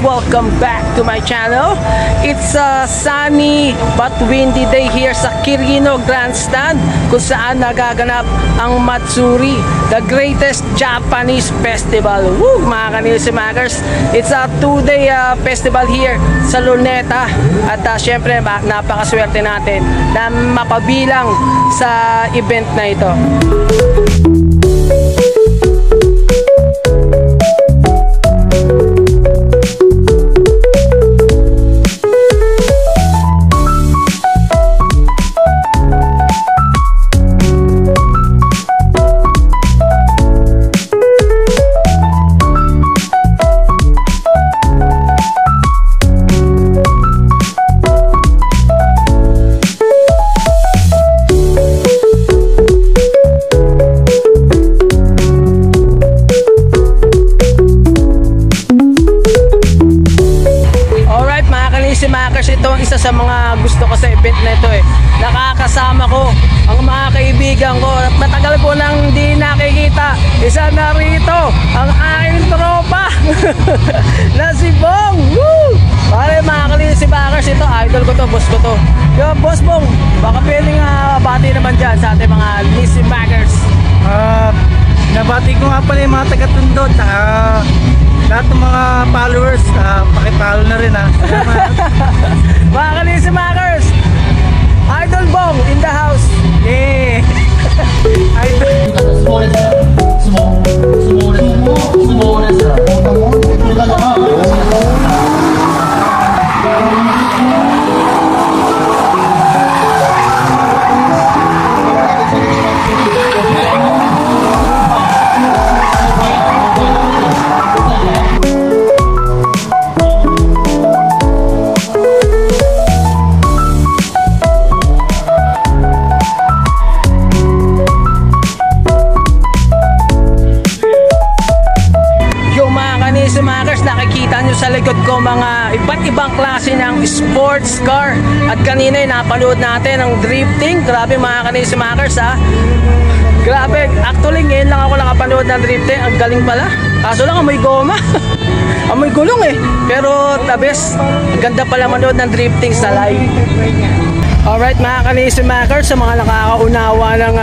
welcome back to my channel. It's a sunny but windy day here sa Kirino Grandstand, kung saan nagaganap ang Matsuri, the greatest Japanese festival. Woo, mga kanilsimagers! It's a 2-day festival here sa Luneta, at syempre napakaswerte natin na mapabilang sa event na ito. Ito ang isa sa mga gusto ko sa event na ito Nakakasama ko ang mga kaibigan ko. Matagal ko nang di nakikita. Isa na rito ang aking tropa na si Bong. Woo! Pare, mga kanilsimagers, ito idol ko to, boss ko to. Yo, boss Bong, baka pwedeng bati naman dyan sa ating mga kanilsimagers. Nabati ko nga pala yung mga taga-Tundod, lahat ng mga followers, pakipalo na rin Mga kanilsimagers, Idol Bong in the house. Yeah. Nakikita nyo sa likod ko mga iba't ibang klase ng sports car, at kanina napanood natin ang drifting. Grabe mga kanilsimagers grabe, actually ngayon lang ako nakapanood ng drifting. Ang galing pala, kaso lang amoy goma amoy gulong pero the best, ganda pala manood ng drifting sa live. Alright mga kanilsimagers, sa mga nakakaunawa ng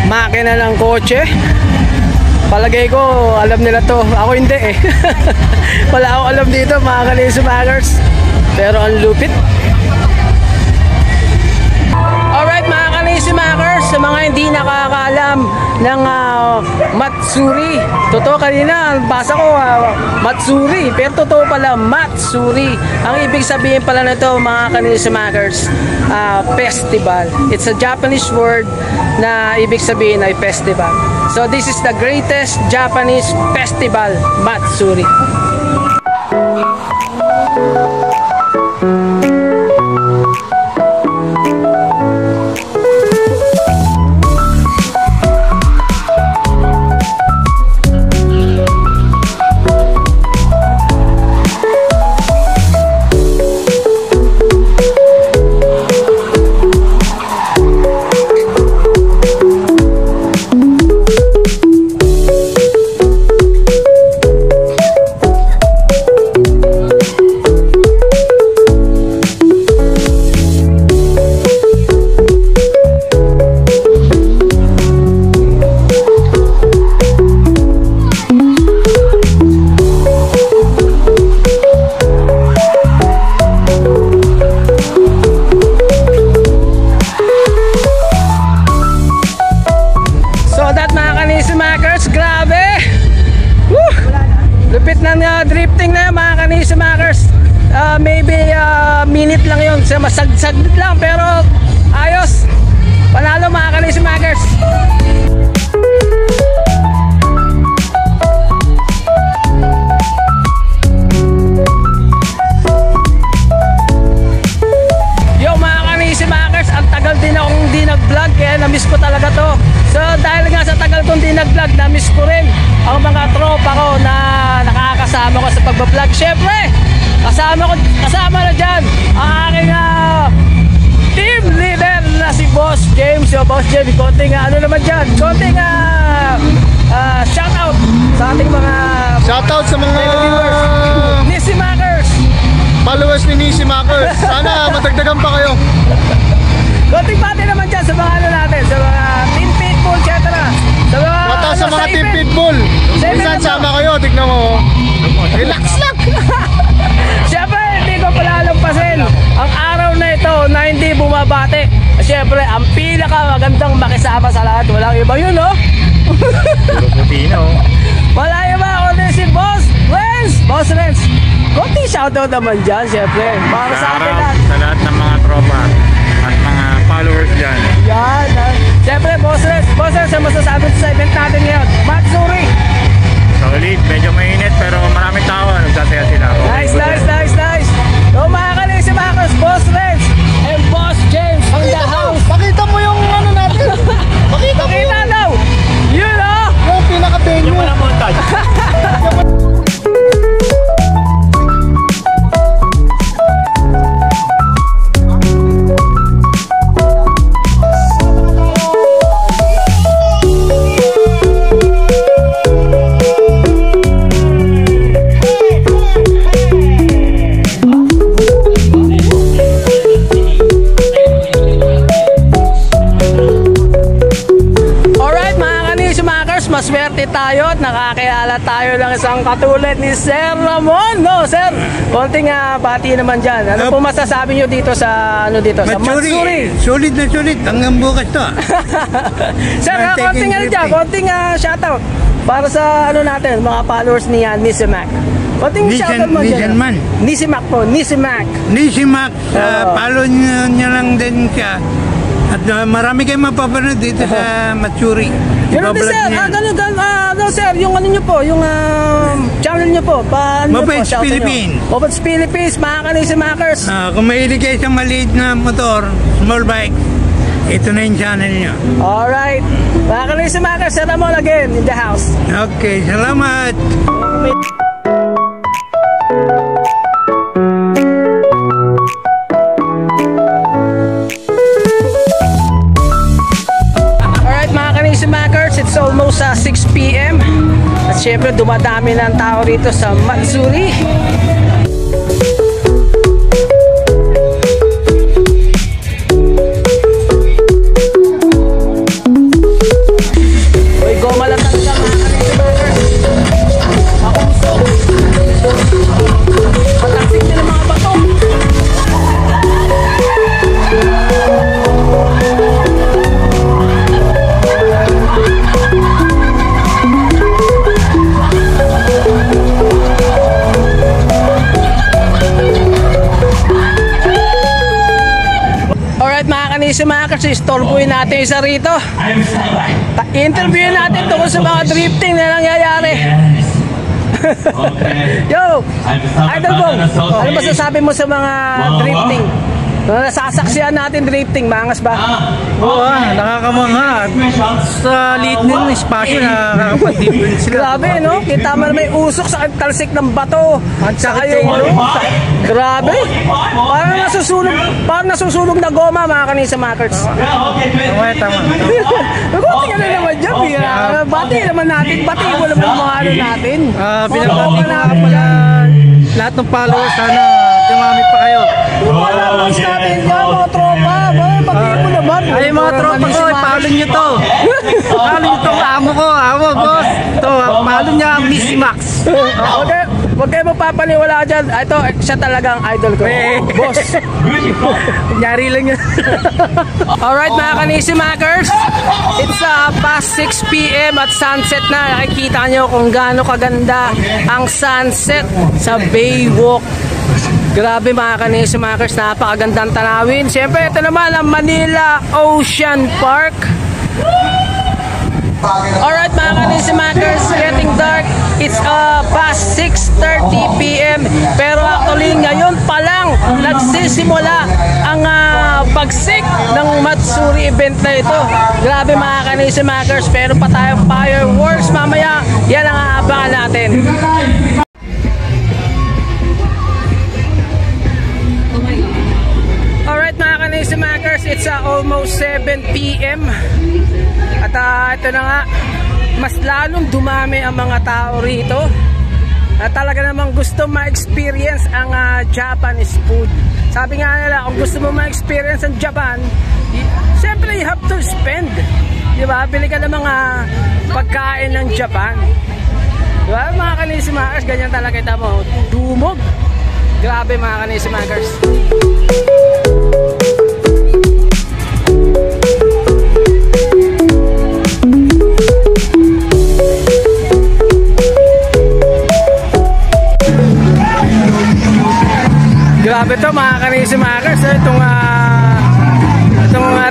makina ng kotse, palagay ko alam nila to. Ako hindi wala akong alam dito mga kanilsimagers, pero ang lupit. Alright mga kanilsimagers, sa mga hindi nakakaalam ng Matsuri, totoo kanina basa ko Matsuri, pero totoo pala Matsuri. Ang ibig sabihin pala nito mga kanilsimagers, festival. It's a Japanese word na ibig sabihin ay festival. So this is the greatest Japanese festival, Matsuri. Lupit ng drifting na yan mga kanilsimagers. Maybe minute lang yun, masaglit lang, pero ayos, panalo mga kanilsimagers. Yo mga kanilsimagers, ang tagal din akong di nag-vlog, kaya na-miss ko talaga to. So dahil nga sa tagal kong di nag-vlog, na-miss ko rin ang mga tropa ko na nakakasama ko sa pagbablog. Syempre, kasama na dyan ang aking team leader na si Boss James. So Boss James, konting ano naman dyan, konting shout out sa ating mga Shoutout sa mga Nisi Makers. followers ni Nisi Makers. Sana madagdagan pa kayo. Konting pati naman dyan sa mga ano natin, sa mga Team Pitbull, etc. Sa mga, Sa mga Team Pitbull. Minsan sama kayo, tignan mo. Relax lang. Siyempre, hindi ko pala alampasin ang araw na ito na hindi bumabate. Siyempre, ang pinakamagandang makisama sa lahat. Walang iba yun, no? Wala iba kundi si Boss Renz. Boss Renz, konting shoutout naman dyan, siyempre. Para sa atin lahat. Sa lahat ng mga tropa at mga followers dyan. Yan. Siyempre, Boss Renz, ang masasabi sa event natin ngayon? Matsuri. Solid, medyo mainit pero maraming tao. Nagsasaya sila. Nice. So, mga Kalisi Makers, Boss Renz and Boss James on the house. Pakita mo yung ano natin. Pakita daw. Yun, oh. yung pinaka-venue. Yung walang montage. Maswerte tayo at nakakilala tayo ng isang katulad ni Sir Ramon. No, Sir, konting bati naman dyan. Ano po masasabi nyo dito sa sa Matsuri? Solid na solid. Hanggang bukas to. Sir, konting shoutout para sa natin, mga followers ni Nisi Mac. Konting shoutout mo dyan. Nisi Mac po, Nisi Mac. Nisi Mac, follow nyo lang din siya. At marami kayong mapapanood dito sa Matsuri. Ganun din, Sir. Sir, yung ano nyo po, yung channel nyo po. Mopeds Philippines. Mopeds Philippines, mga Kalisi Makers. Kung mahilig kayo sa maliit na motor, small bike, ito na yung channel nyo. Alright. Mga Kalisi Makers, Sir Ramon again in the house. Okay, salamat. It's almost 6 p.m. At syempre dumadami ng tao rito sa Matsuri. Uy, goma lang talaga mga Kalisi Makers. Makusok. Pataksik nyo ng mga bato. Kalisi Makers, istorbuhin natin isa rito. Interviewin natin tungkol sa mga drifting na nangyayari. Yo, Idol Bong, ano masasabi mo sa mga drifting? Nasasaksihan natin drifting, mangas ba? Oo, nakakamangha. Sa liit din ng espasyo na nakakapag-different sila. Grabe, no? Kita mo na may usok sa talsik ng bato. At saka yung grabe. Parang nasusunog na goma, mga Kalisi Makers. Tama. Kunti ka na naman dyan, bati naman natin. Bati mo naman mga ano natin. Pinabati ko nga pala lahat ng followers, sana dumami pa kayo. Followers natin yan, mga tropa. Bati mo naman. Ay, mga tropa ko, follow nyo to. Follow nyo to, amo ko, boss. Ito, follow nyo ang Nisi Max. Okay. Huwag kayo magpapaniwala dyan. Ito, siya talagang idol ko. Boss. Nyari lang yun. Alright mga Kalisi Makers, it's past 6 p.m. at sunset na. Nakikita nyo kung gaano kaganda ang sunset sa Baywalk. Grabe mga Kalisi Makers, napakagandang tanawin. Siyempre ito naman ang Manila Ocean Park. Alright mga Kalisi Makers, getting dark. It's past 6:30 p.m. Pero actually ngayon pa lang nagsisimula ang pagsik ng Matsuri event na ito. Grabe mga Kalisi Makers, pero pa tayong fireworks mamaya. Yan ang aabangan natin. Alright mga Kalisi Makers, it's almost 7 p.m. At ito na nga, mas lalong dumami ang mga tao rito na talaga namang gusto ma-experience ang Japanese food. Sabi nga nila, kung gusto mo ma-experience ang Japan, siyempre you have to spend. Diba? Bili ka ng mga pagkain ng Japan. Diba? Mga kanisimakers, ganyan talaga ito mo. Dumog. Grabe mga kanisimakers. Grabe to mga kanisimakers. Itong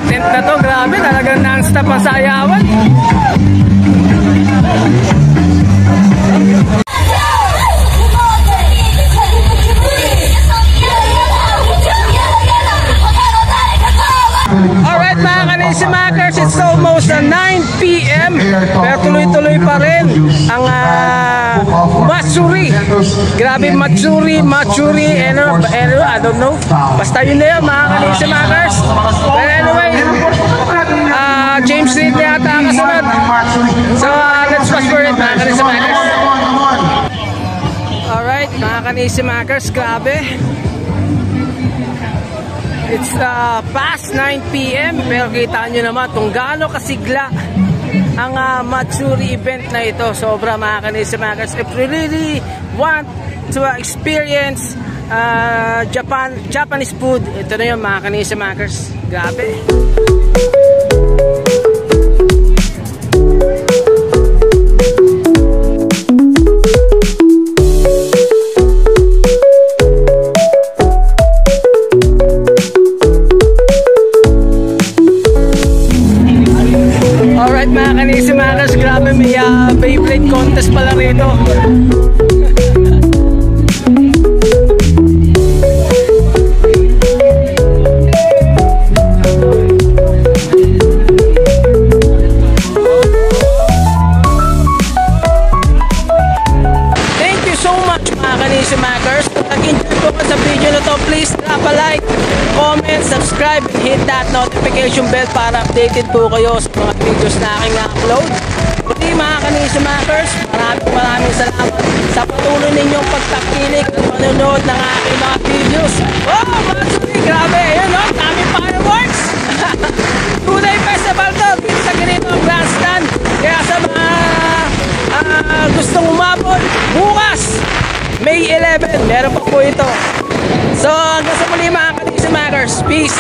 tent na to, grabe, talagang non-stop ang sayawan. Alright mga kanisimakers, it's almost 9 PM pero tuloy-tuloy pa rin ang Matsuri. Grabe, Matsuri, I don't know. Basta yun na yun mga kanisimakers. But anyway, James Reid na yata ang kasunod. So let's watch for it mga kanisimakers. Alright mga kanisimakers, grabe. It's past 9 PM pero kita nyo naman kung gaano kasigla ang Matsuri event na ito. Sobra mga kanisimakers. If you really want to experience Japanese food, ito na yun mga kanisimakers. Grabe. Alright mga kanisimakers, grabe, may Beyblade contest pala rito. Thank you so much mga kanisimakers. Kung nag-enjoy po ka sa video na to, please drop a like, comment, subscribe, and hit that notification bell para updated po kayo sa mga videos na aking na-upload. Muli mga kanisimakers, maraming salamat sa patuloy ninyong pagtakilik at manonood ng aking mga videos. Oh, Matsuri, grabe, yun o, daming fireworks. 2-day festival to, sa ganito ang grandstand. Kaya sa mga gustong umabot, bukas, May 11, meron pa po ito. So hanggang sa muli mga kanisimakers, peace!